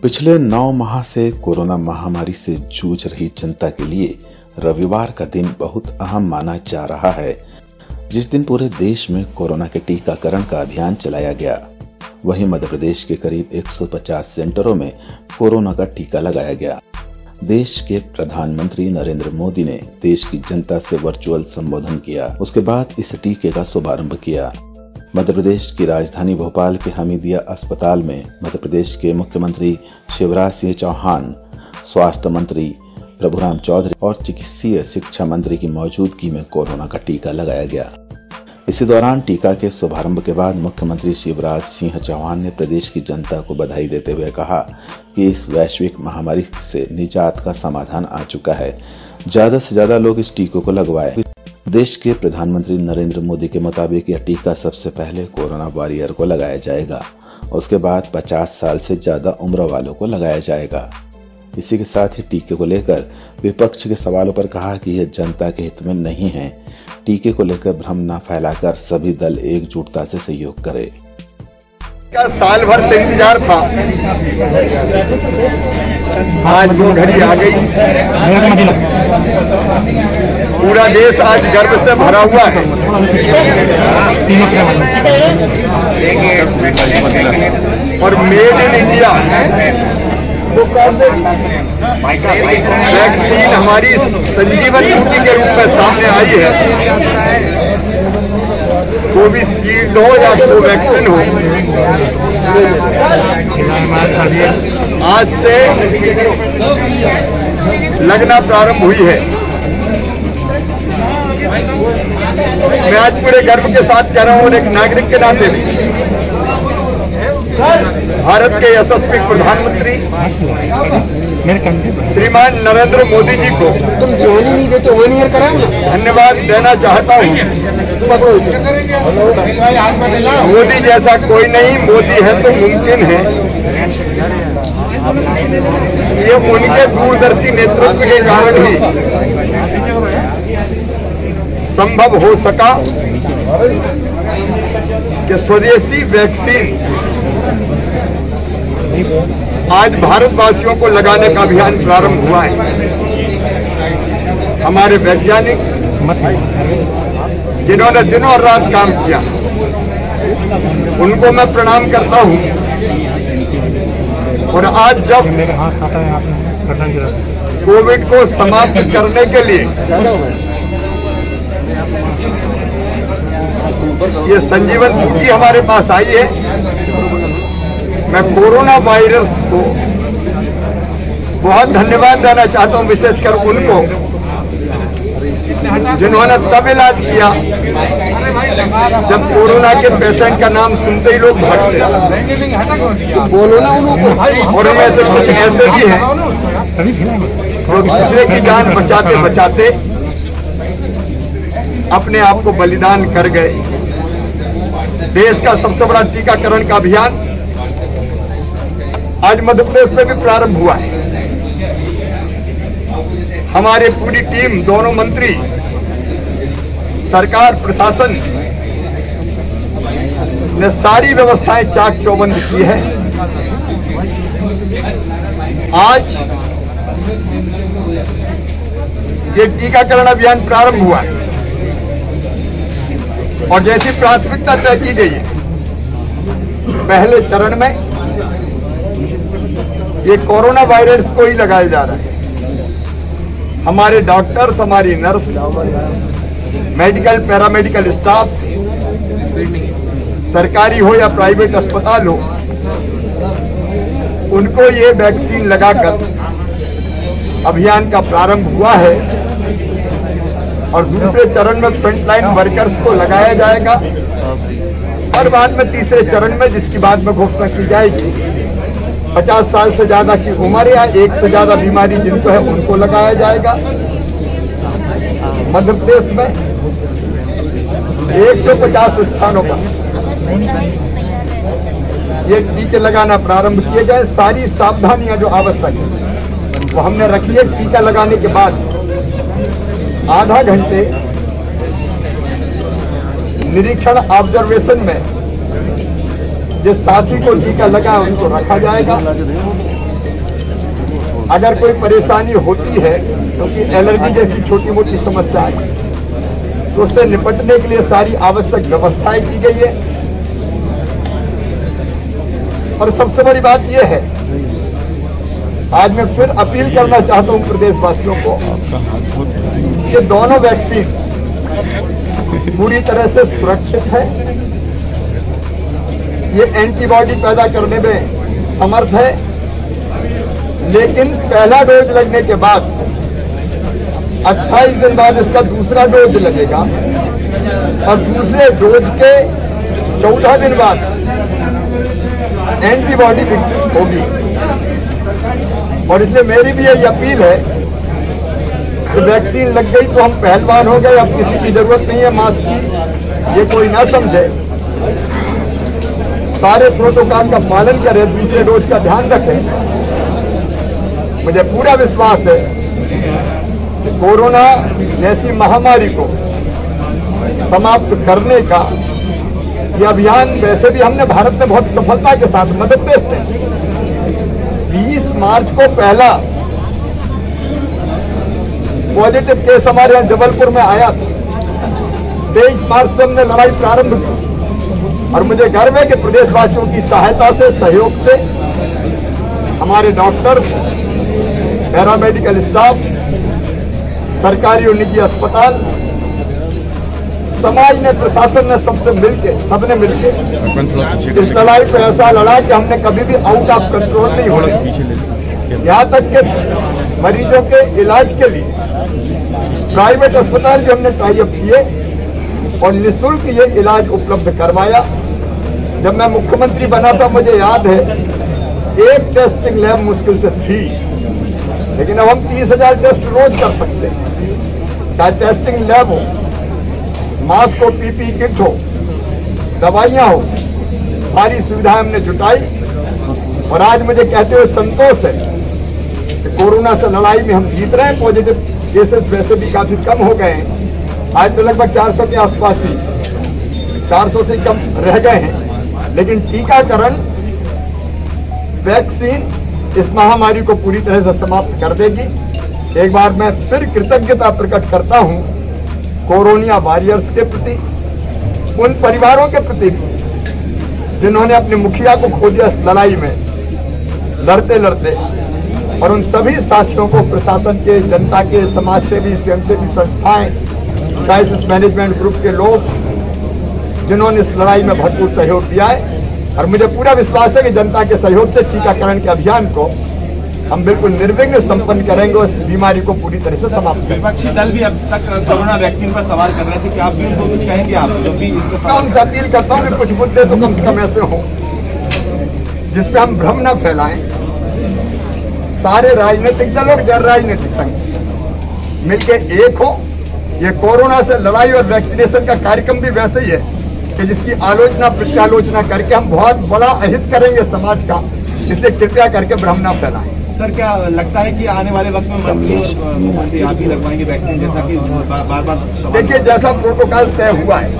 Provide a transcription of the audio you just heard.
पिछले 9 माह से कोरोना महामारी से जूझ रही जनता के लिए रविवार का दिन बहुत अहम माना जा रहा है, जिस दिन पूरे देश में कोरोना के टीकाकरण का अभियान चलाया गया। वहीं मध्य प्रदेश के करीब 150 सेंटरों में कोरोना का टीका लगाया गया। देश के प्रधानमंत्री नरेंद्र मोदी ने देश की जनता से वर्चुअल संबोधन किया। उसके बाद इस टीके का शुभारंभ किया। मध्य प्रदेश की राजधानी भोपाल के हमीदिया अस्पताल में मध्य प्रदेश के मुख्यमंत्री शिवराज सिंह चौहान, स्वास्थ्य मंत्री प्रभुराम चौधरी और चिकित्सीय शिक्षा मंत्री की मौजूदगी में कोरोना का टीका लगाया गया। इसी दौरान टीका के शुभारंभ के बाद मुख्यमंत्री शिवराज सिंह चौहान ने प्रदेश की जनता को बधाई देते हुए कहा कि इस वैश्विक महामारी से निजात का समाधान आ चुका है। ज्यादा से ज्यादा लोग इस टीके को लगवाएं। देश के प्रधानमंत्री नरेंद्र मोदी के मुताबिक यह टीका सबसे पहले कोरोना वॉरियर को लगाया जाएगा, उसके बाद 50 साल से ज्यादा उम्र वालों को लगाया जाएगा। इसी के साथ ही टीके को लेकर विपक्ष के सवालों पर कहा कि यह जनता के हित में नहीं है। टीके को लेकर भ्रम न फैलाकर सभी दल एकजुटता से सहयोग करे। साल भर से इंतजार था, आज वो घड़ी आ गई। पूरा देश आज गर्व से भरा हुआ है। और मेड इन इंडिया वैक्सीन हमारी संजीवन बूटी के रूप में सामने आई है। कोविशील्ड हो या कोवैक्सीन हो, आज से लगना प्रारंभ हुई है। मैं आज पूरे गर्व के साथ कह रहा हूं और एक नागरिक के नाते भी भारत के यशस्वी प्रधानमंत्री श्रीमान नरेंद्र मोदी जी को तुम जोनी नहीं देते वन कराओ ना, धन्यवाद देना चाहता हूँ। मोदी जैसा कोई नहीं, मोदी है तो मुमकिन है। ये उनके दूरदर्शी नेतृत्व के कारण ही संभव हो सका कि स्वदेशी वैक्सीन आज भारतवासियों को लगाने का अभियान प्रारंभ हुआ है। हमारे वैज्ञानिक जिन्होंने दिनों और रात काम किया, उनको मैं प्रणाम करता हूं। और आज जब कोविड को समाप्त करने के लिए ये संजीवन बूटी हमारे पास आई है, मैं कोरोना वायरस को बहुत धन्यवाद देना चाहता हूं, विशेषकर उनको जिन्होंने तब इलाज किया जब कोरोना के पेशेंट का नाम सुनते ही लोग भागते। तो बोलो ना उनको। और उनमें से कुछ ऐसे भी हैं जो दूसरे की जान बचाते बचाते अपने आप को बलिदान कर गए। देश का सबसे बड़ा टीकाकरण का अभियान आज मध्य प्रदेश में भी प्रारंभ हुआ है। हमारी पूरी टीम, दोनों मंत्री, सरकार, प्रशासन ने सारी व्यवस्थाएं चाक चौबंद की है। आज ये टीकाकरण अभियान प्रारंभ हुआ है और जैसी प्राथमिकता तय की गई है, पहले चरण में ये कोरोना वायरस को ही लगाया जा रहा है। हमारे डॉक्टर्स, हमारी नर्स, मेडिकल पैरामेडिकल स्टाफ, सरकारी हो या प्राइवेट अस्पताल हो, उनको ये वैक्सीन लगाकर अभियान का प्रारंभ हुआ है। और दूसरे चरण में फ्रंटलाइन वर्कर्स को लगाया जाएगा और बाद में तीसरे चरण में, जिसकी बाद में घोषणा की जाएगी, 50 साल से ज्यादा की उम्र या 1 से ज्यादा बीमारी जिनको है उनको लगाया जाएगा। मध्य प्रदेश में 150 स्थानों पर ये टीके लगाना प्रारंभ किए गए। सारी सावधानियां जो आवश्यक है वो हमने रखी है। टीका लगाने के बाद आधा घंटे निरीक्षण ऑब्जर्वेशन में जिस साथी को टीका लगा उनको रखा जाएगा। अगर कोई परेशानी होती है क्योंकि एलर्जी जैसी छोटी मोटी समस्या है तो उससे निपटने के लिए सारी आवश्यक व्यवस्थाएं की गई है। और सबसे बड़ी बात यह है, आज मैं फिर अपील करना चाहता हूं प्रदेशवासियों को कि दोनों वैक्सीन पूरी तरह से सुरक्षित है, ये एंटीबॉडी पैदा करने में समर्थ है, लेकिन पहला डोज लगने के बाद 28 दिन बाद इसका दूसरा डोज लगेगा और दूसरे डोज के 14 दिन बाद एंटीबॉडी विकसित होगी। और इसलिए मेरी भी यही अपील है कि वैक्सीन लग गई तो हम पहलवान हो गए, अब किसी की जरूरत नहीं है मास्क की, ये कोई ना समझे। सारे प्रोटोकॉल का पालन करें, दूसरे डोज का ध्यान रखें। मुझे पूरा विश्वास है कि कोरोना जैसी महामारी को समाप्त करने का ये अभियान वैसे भी हमने भारत में बहुत सफलता के साथ, मध्य प्रदेश में 20 मार्च को पहला पॉजिटिव केस हमारे यहां जबलपुर में आया था। 23 मार्च से हमने लड़ाई प्रारंभ की और मुझे गर्व है कि प्रदेशवासियों की सहायता से, सहयोग से हमारे डॉक्टर्स, पैरामेडिकल स्टाफ, सरकारी और निजी अस्पताल, समाज ने, प्रशासन ने, सबने मिलके इस लड़ाई को ऐसा लड़ा कि हमने कभी भी आउट ऑफ कंट्रोल नहीं होने, यहाँ तक कि मरीजों के इलाज के लिए प्राइवेट अस्पताल भी हमने टाई अप किए और निःशुल्क ये इलाज उपलब्ध करवाया। जब मैं मुख्यमंत्री बना था मुझे याद है एक टेस्टिंग लैब मुश्किल से थी, लेकिन अब हम 30,000 टेस्ट रोज कर सकते हैं। चाहे टेस्टिंग लैब हो, मास्क हो, पीपी किट हो, दवाइयां हो, सारी सुविधाएं हमने जुटाई। और आज मुझे कहते हुए संतोष है कि कोरोना से लड़ाई में हम जीत रहे हैं। पॉजिटिव केसेस वैसे भी काफी कम हो गए हैं, आज तो लगभग 400 के आसपास ही, 400 से कम रह गए हैं। लेकिन टीकाकरण, वैक्सीन इस महामारी को पूरी तरह से समाप्त कर देगी। एक बार मैं फिर कृतज्ञता प्रकट करता हूं कोरोना वॉरियर्स के प्रति, उन परिवारों के प्रति जिन्होंने अपने मुखिया को खो दिया इस लड़ाई में लड़ते लड़ते, और उन सभी साथियों को, प्रशासन के, जनता के, समाजसेवी, स्वयंसेवी संस्थाएं, क्राइसिस मैनेजमेंट ग्रुप के लोग जिन्होंने इस लड़ाई में भरपूर सहयोग दिया है। और मुझे पूरा विश्वास है कि जनता के सहयोग से टीकाकरण के अभियान को हम बिल्कुल निर्विघ्न संपन्न करेंगे और इस बीमारी को पूरी तरह से समाप्त करेंगे। विपक्षी दल भी अब तक कोरोना वैक्सीन पर सवाल कर रहे थे कि आप भी उनको कुछ कहेंगे? आप जो भी मैं उनसे अपील करता हूँ कि कुछ मुद्दे तो कम से कम ऐसे हों जिसपे हम भ्रम न फैलाएं। सारे राजनीतिक दल और गैर राजनीतिक संघ मिलके एक हो। ये कोरोना से लड़ाई और वैक्सीनेशन का कार्यक्रम भी वैसे ही है कि जिसकी आलोचना प्रत्यालोचना करके हम बहुत बड़ा अहित करेंगे समाज का, इसलिए कृपया करके भ्रम न फैलाएं। सर, क्या लगता है कि आने वाले वक्त में मंत्री आप ही लगवाएंगे वैक्सीन, जैसा कि बार बार? देखिए, जैसा प्रोटोकॉल तय हुआ है